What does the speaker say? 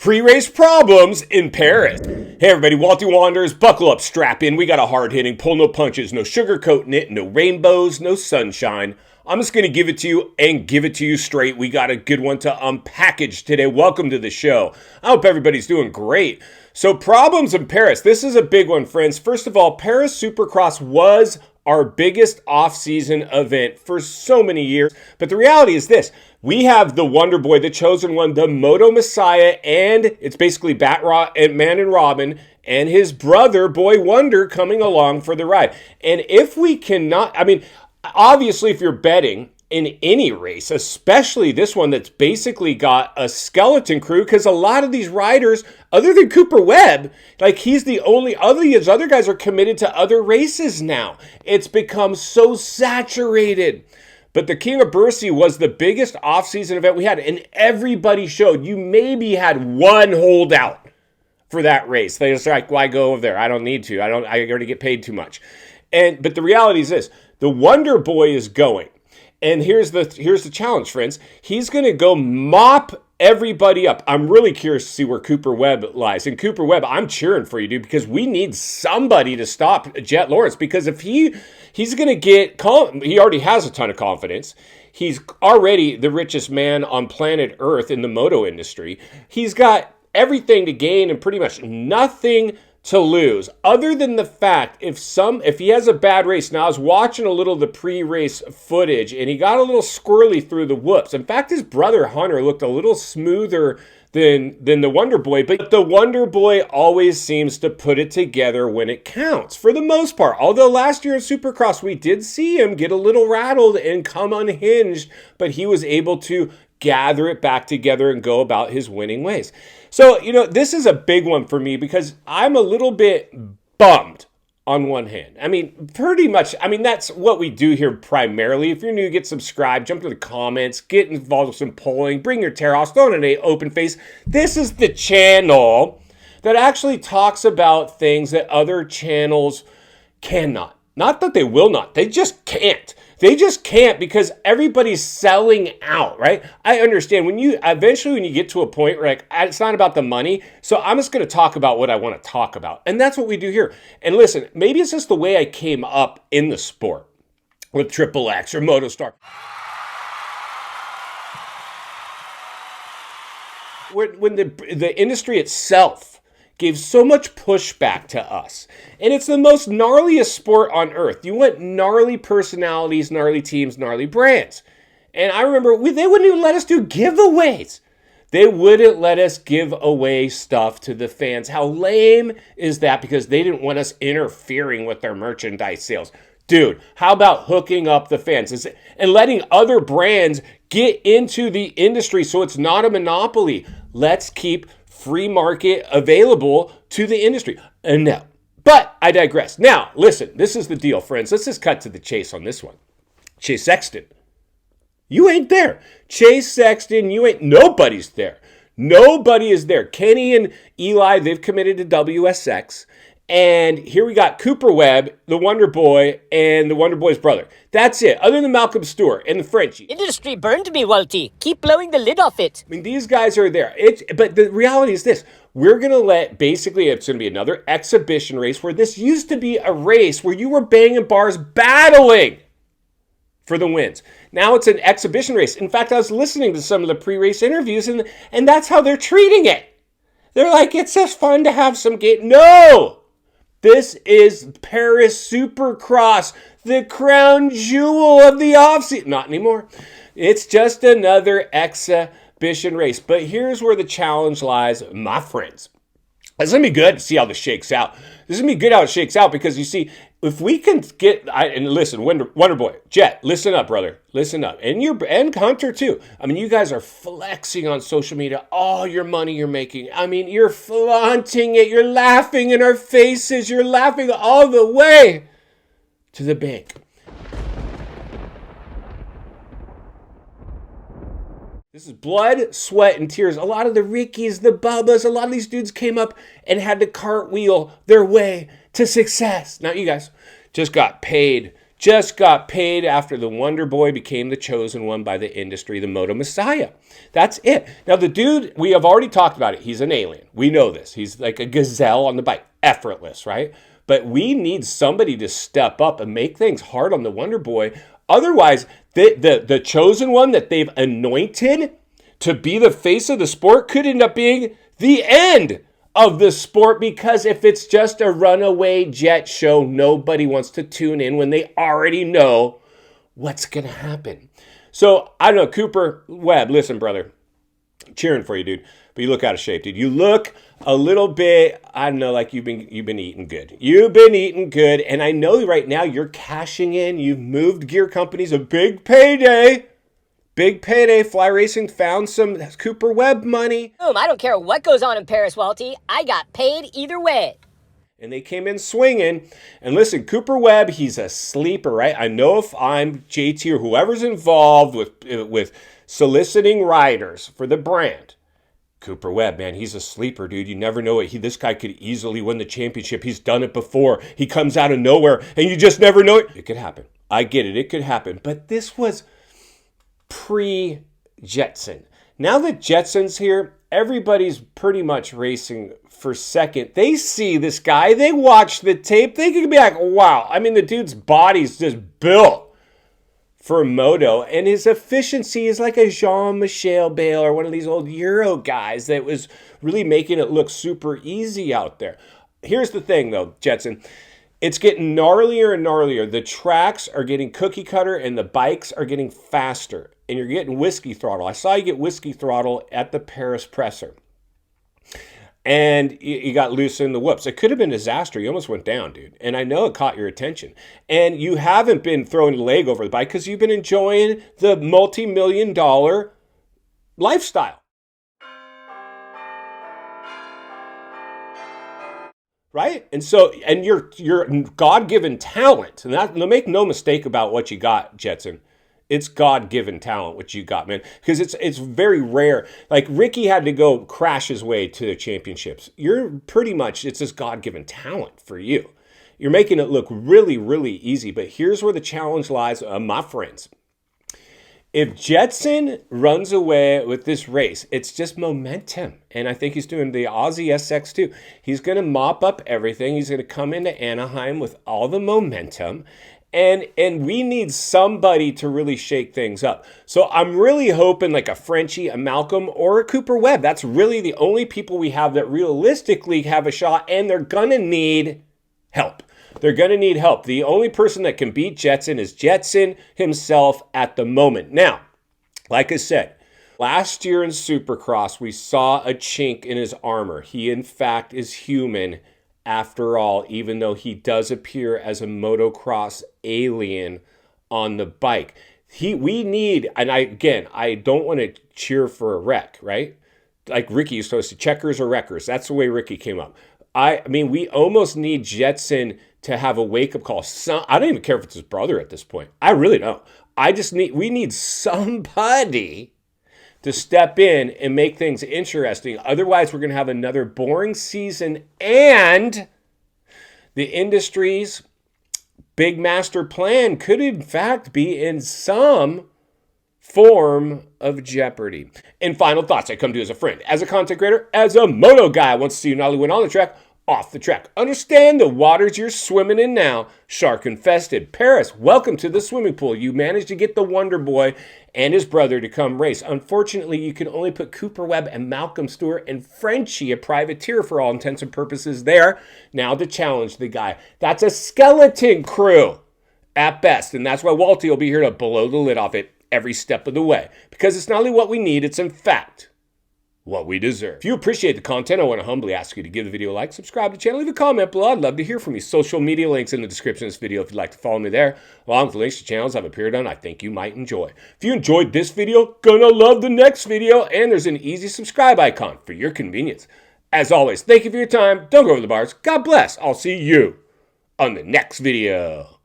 Pre-race problems in Paris. Hey everybody, Walty Wanderers, buckle up, strap in. We got a hard-hitting, pull no punches, no sugarcoating it, no rainbows, no sunshine. I'm just going to give it to you and give it to you straight. We got a good one to unpackage today. Welcome to the show. I hope everybody's doing great. So problems in Paris. This is a big one, friends. First of all, Paris Supercross was our biggest off-season event for so many years. But the reality is this. We have the Wonder Boy, the chosen one, the Moto Messiah, and it's basically Man and Robin, and his brother, Boy Wonder, coming along for the ride. And if we cannot, obviously if you're betting in any race, especially this one that's basically got a skeleton crew, because a lot of these riders, other than Cooper Webb, like he's the only, these other guys are committed to other races now. It's become so saturated. But the King of Bercy was the biggest off-season event we had, and everybody showed. You maybe had one holdout for that race. They just like, why go over there? I don't need to. I already get paid too much. But the reality is this: the Wonder Boy is going, and here's the challenge, friends. He's going to go mop everybody up. I'm really curious to see where Cooper Webb lies. And Cooper Webb, I'm cheering for you, dude, because we need somebody to stop Jett Lawrence. Because if he's going to get, he already has a ton of confidence. He's already the richest man on planet Earth in the moto industry. He's got everything to gain and pretty much nothing to lose, other than the fact if he has a bad race. Now I was watching a little of the pre-race footage and he got a little squirrely through the whoops. In fact, his brother Hunter looked a little smoother than the Wonder Boy, but the Wonder Boy always seems to put it together when it counts for the most part. Although last year in Supercross we did see him get a little rattled and come unhinged, but he was able to gather it back together and go about his winning ways. So, this is a big one for me because I'm a little bit bummed on one hand. Pretty much, that's what we do here primarily. If you're new, get subscribed, jump to the comments, get involved with some polling, bring your tear offs, throw in an open face. This is the channel that actually talks about things that other channels cannot. Not that they will not, they just can't. They just can't because everybody's selling out, right? I understand when you get to a point where it's not about the money, so I'm just going to talk about what I want to talk about. And that's what we do here. And listen, maybe it's just the way I came up in the sport with Triple X or Motostar. When the industry itself gave so much pushback to us. And it's the most gnarliest sport on earth. You want gnarly personalities, gnarly teams, gnarly brands. And I remember they wouldn't even let us do giveaways. They wouldn't let us give away stuff to the fans. How lame is that? Because they didn't want us interfering with their merchandise sales. Dude, how about hooking up the fans and letting other brands get into the industry so it's not a monopoly? Let's keep free market available to the industry. And no, but I digress. Now, listen, this is the deal, friends. Let's just cut to the chase on this one. Chase Sexton, you ain't there. Chase Sexton, you ain't. Nobody's there. Nobody is there. Kenny and Eli, they've committed to WSX. And here we got Cooper Webb, the Wonder Boy, and the Wonder Boy's brother. That's it, other than Malcolm Stewart and the Frenchie. Industry burned me, Walty. Keep blowing the lid off it. These guys are there. But the reality is this. We're going to it's going to be another exhibition race where this used to be a race where you were banging bars battling for the wins. Now it's an exhibition race. In fact, I was listening to some of the pre-race interviews, and that's how they're treating it. They're like, it's just fun to have some game. No! This is Paris Supercross, the crown jewel of the offseason. Not anymore. It's just another exhibition race. But here's where the challenge lies, my friends. It's going to be good to see how this shakes out. This is going to be good how it shakes out because, you see, if we can get, and listen, Wonder Boy, Jett, listen up, brother. Listen up. And Hunter, too. You guys are flexing on social media all your money you're making. You're flaunting it. You're laughing in our faces. You're laughing all the way to the bank. This is blood, sweat, and tears. A lot of the Rickies, the Bubbas, a lot of these dudes came up and had to cartwheel their way to success. Now, you guys just got paid just got paid after the Wonder Boy became the chosen one by the industry, the Moto Messiah. That's it. Now, the dude, we have already talked about it. He's an alien. We know this. He's like a gazelle on the bike. Effortless, right? But we need somebody to step up and make things hard on the Wonder Boy. Otherwise, the chosen one that they've anointed to be the face of the sport could end up being the end of the sport, because if it's just a runaway Jett show, nobody wants to tune in when they already know what's going to happen. So, I don't know, Cooper, Webb, listen, brother, cheering for you, dude, but you look out of shape, dude. You look a little bit, I don't know, like you've been eating good. You've been eating good, and I know right now you're cashing in. You've moved gear companies, a big payday. Big payday. Fly Racing found some Cooper Webb money. Boom, I don't care what goes on in Paris, Walty. I got paid either way. And they came in swinging. And listen, Cooper Webb, he's a sleeper, right? I know if I'm JT or whoever's involved with soliciting riders for the brand, Cooper Webb, man, he's a sleeper, dude. You never know it. This guy could easily win the championship. He's done it before. He comes out of nowhere, and you just never know it. It could happen. I get it. It could happen. But this was pre-Jetson. Now that Jetson's here, everybody's pretty much racing for second. They see this guy, they watch the tape, they could be like, wow. I mean, the dude's body's just built for moto, and his efficiency is like a Jean-Michel Bale or one of these old Euro guys that was really making it look super easy out there. Here's the thing, though, Jetson. It's getting gnarlier and gnarlier. The tracks are getting cookie cutter and the bikes are getting faster. And you're getting whiskey throttle. I saw you get whiskey throttle at the Paris presser. And you got loose in the whoops. It could have been a disaster. You almost went down, dude. And I know it caught your attention. And you haven't been throwing the leg over the bike because you've been enjoying the multi-million-dollar lifestyle. Right? And so, and your God-given talent, and that, make no mistake about what you got, Jetson. It's God-given talent, what you got, man. Because it's very rare. Like, Ricky had to go crash his way to the championships. You're pretty much, it's this God-given talent for you. You're making it look really, really easy. But here's where the challenge lies, my friends. If Jetson runs away with this race, it's just momentum. And I think he's doing the Aussie SX too. He's going to mop up everything. He's going to come into Anaheim with all the momentum. And we need somebody to really shake things up. So I'm really hoping like a Frenchie, a Malcolm, or a Cooper Webb. That's really the only people we have that realistically have a shot. And they're going to need help. They're going to need help. The only person that can beat Jetson is Jetson himself at the moment. Now, like I said, last year in SUPERCROSS, we saw a chink in his armor. He, in fact, is human after all, even though he does appear as a motocross alien on the bike. We need, and I don't want to cheer for a wreck, right? Like Ricky used to say, checkers or wreckers. That's the way Ricky came up. I mean, we almost need Jetson to have a wake-up call. I don't even care if it's his brother at this point. I really don't. We need somebody to step in and make things interesting. Otherwise, we're going to have another boring season, and the industry's big master plan could, in fact, be in some form of jeopardy. And final thoughts I come to as a friend, as a content creator, as a moto guy. I want to see you not only win on the track, off the track. Understand the waters you're swimming in now, shark infested. Paris, welcome to the swimming pool. You managed to get the Wonder Boy and his brother to come race. Unfortunately, you can only put Cooper Webb and Malcolm Stewart and Frenchie, a privateer for all intents and purposes, there now to challenge the guy. That's a skeleton crew at best. And that's why Walty will be here to blow the lid off it every step of the way. Because it's not only what we need, it's in fact what we deserve. If you appreciate the content, I want to humbly ask you to give the video a like, subscribe to the channel, leave a comment below. I'd love to hear from you. Social media links in the description of this video if you'd like to follow me there, along with the links to channels I've appeared on I think you might enjoy. If you enjoyed this video, gonna love the next video, and there's an easy subscribe icon for your convenience. As always, thank you for your time. Don't go over the bars. God bless. I'll see you on the next video.